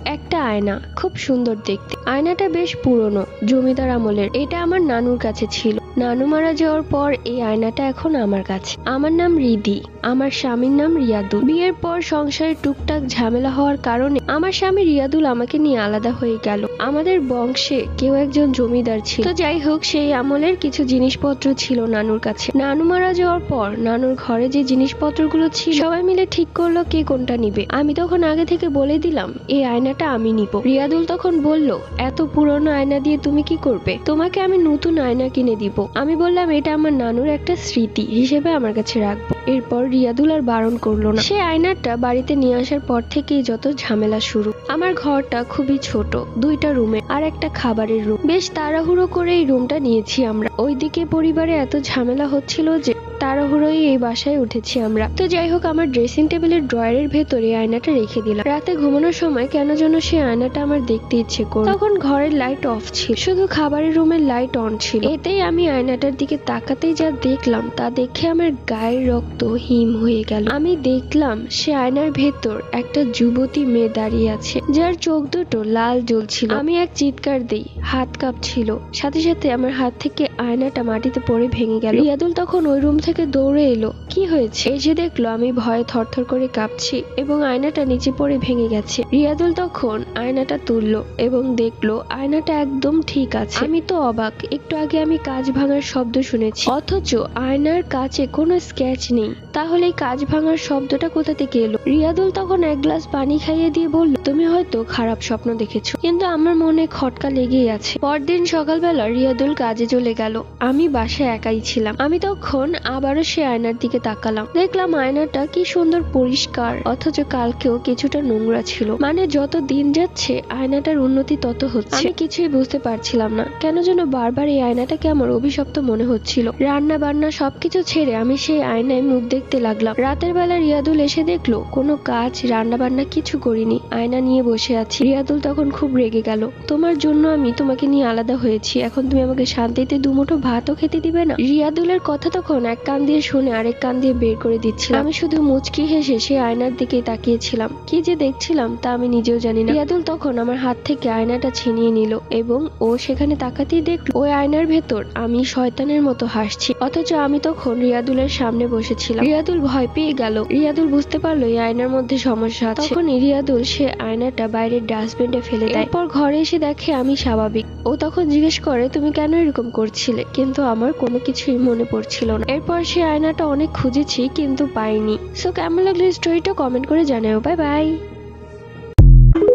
একটা আয়না, খুব সুন্দর দেখতে। আয়নাটা বেশ পুরনো, জমিদার আমলের। এটা আমার নানুর কাছে ছিল। নানু মারা যাওয়ার পর এই আয়নাটা এখন আমার কাছে। আমার নাম রিধি, আমার স্বামীর নাম রিয়াদুল। বিয়ের পর সংসারে টুকটাক ঝামেলা হওয়ার কারণে আমার স্বামী রিয়াদুল আমাকে নিয়ে আলাদা হয়ে গেল। আমাদের বংশে কেউ একজন জমিদার ছিল। তো যাই হোক, সেই আমলের কিছু জিনিসপত্র ছিল নানুর কাছে। নানু মারা যাওয়ার পর নানুর ঘরে যে জিনিসপত্রগুলো ছিল সবাই মিলে ঠিক করলো কে কোনটা নিবে। আমি তখন আগে থেকে বলে দিলাম এই আয়নাটা আমি নিব। রিয়াদুল তখন বলল, এত পুরনো আয়না দিয়ে তুমি কি করবে? তোমাকে আমি নতুন আয়না কিনে দিব। আমি বললাম এটা আমার নানুর একটা স্মৃতি হিসেবে আমার কাছে রাখবো। এরপর রিয়াদুল আর বারণ করলো না। সে আয়নাটা বাড়িতে নিয়ে আসার পর থেকেই যত ঝামেলা শুরু। আমার ঘরটা খুবই ছোট, 2টা রুমে আর একটা খাবারের রুম। বেশ তাড়াহুড়ো করে এই রুমটা নিয়েছি আমরা। ওইদিকে পরিবারে এত ঝামেলা হচ্ছিল যে তাড়াহুড়োই এই বাসায় উঠেছি আমরা। তো যাই হোক, আমার ড্রেসিং টেবিলের ড্রয়ারের ভেতরে আয়নাটা রেখে দিলাম। রাতে ঘুমানোর সময় কেন যেন সেই আয়নাটা আমার দেখতে ইচ্ছে করলো। তখন ঘরের লাইট অফ ছিল, শুধু খাবারের রুমের লাইট অন ছিল। এতেই আমি আয়নাটার দিকে তাকাতেই যা দেখলাম তা দেখে আমার গায়ের রক্ত হিম হয়ে গেল। আমি দেখলাম সে আয়নার ভেতর একটা যুবতী মেয়ে দাঁড়িয়ে আছে, যার চোখ দুটো লাল জ্বলছিল। আমি এক চিৎকার দিই, হাত কাঁপছিল। সাথে সাথে আমার হাত থেকে আয়নাটা মাটিতে পড়ে ভেঙে গেল। রিয়াদুল তখন ওই রুম থেকে দৌড়ে এলো। কি হয়েছে? এসে দেখলো আমি ভয়ে থরথর করে কাঁপছি এবং আয়নাটা নিচে পড়ে ভেঙে গেছে। রিয়াদুল তখন আয়নাটা তুললো এবং দেখলো আয়নাটা একদম ঠিক আছে। আমি তো অবাক, একটু আগে আমি কাঁচ ভাঙার শব্দ শুনেছি, অথচ আয়নার কাছে কোনো স্ক্র্যাচ নেই। তাহলে এই কাঁচ ভাঙার শব্দটা কোথা থেকে এলো? রিয়াদুল তখন এক গ্লাস পানি খাইয়ে দিয়ে বলল, তুমি হয়তো খারাপ স্বপ্ন দেখেছো। কিন্তু আমার মনে খটকা লেগেই আছে। পরদিন সকালবেলা রিয়াদুল কাজে চলে গেল। আমি বাসায় একাই ছিলাম। আমি তখন আবারও সে আয়নার দিকে তাকালাম। দেখলাম আয়নাটা কি সুন্দর পরিষ্কার, অথচ কালকেও কিছুটা নোংরা ছিল। মানে যত দিন যাচ্ছে আয়নাটার উন্নতি তত হচ্ছে। আমি কিছুই বুঝতে পারছিলাম না, কেন যেন বারবার এই আয়নাটাকে আমার অভিশপ্ত মনে হচ্ছিল। রান্না বান্না সবকিছু ছেড়ে আমি সেই আয়নায় মুখ দেখতে লাগলাম। রাতের বেলা রিয়াদুল এসে দেখলো কোনো কাজ রান্না বান্না কিছু করিনি, আয়না নিয়ে বসে আছি। রিয়াদুল তখন খুব রেগে গেল, তোমার জন্য আমি তোমাকে নিয়ে আলাদা হয়েছি, এখন তুমি আমাকে শান্তিতে দুমুঠো ভাতও খেতে দিবে না? রিয়াদুলের কথা তখন এক কান দিয়ে শুনে আরেক কান দিয়ে বের করে দিচ্ছিলাম। আমি শুধু মুচকি হেসে সে আয়নার দিকে তাকিয়েছিলাম। কি যে দেখছিলাম তা আমি নিজেও জানি না। রিয়াদুল তখন আমার হাত থেকে আয়নাটা ছিনিয়ে নিল এবং ও সেখানে তাকাতেই দেখলো ওই আয়নার ভেতর আমি শয়তানের মতো হাসছি, অথচ আমি তখন রিয়াদুলের সামনে বসেছিলাম। রিয়াদুল ভয় পেয়ে গেল। রিয়াদুল বুঝতে পারলো এই আয়নার মধ্যে সমস্যা আছে। তখনই রিয়াদুল সে আয়নাটা বাইরের ডাস্টবিনে ফেলে দেয়। এরপর ঘরে এসে দেখে আমি স্বাভাবিক। ও তখন জিজ্ঞেস করে, তুমি কেন এরকম করছিলে? কিন্তু আমার কোনো কিছুই মনে পড়ছিল না। এরপর সে আয়নাটা অনেক খুঁজেছি কিন্তু পাইনি। সো কেমন লাগলো স্টোরিটা কমেন্ট করে জানাও। Bye bye.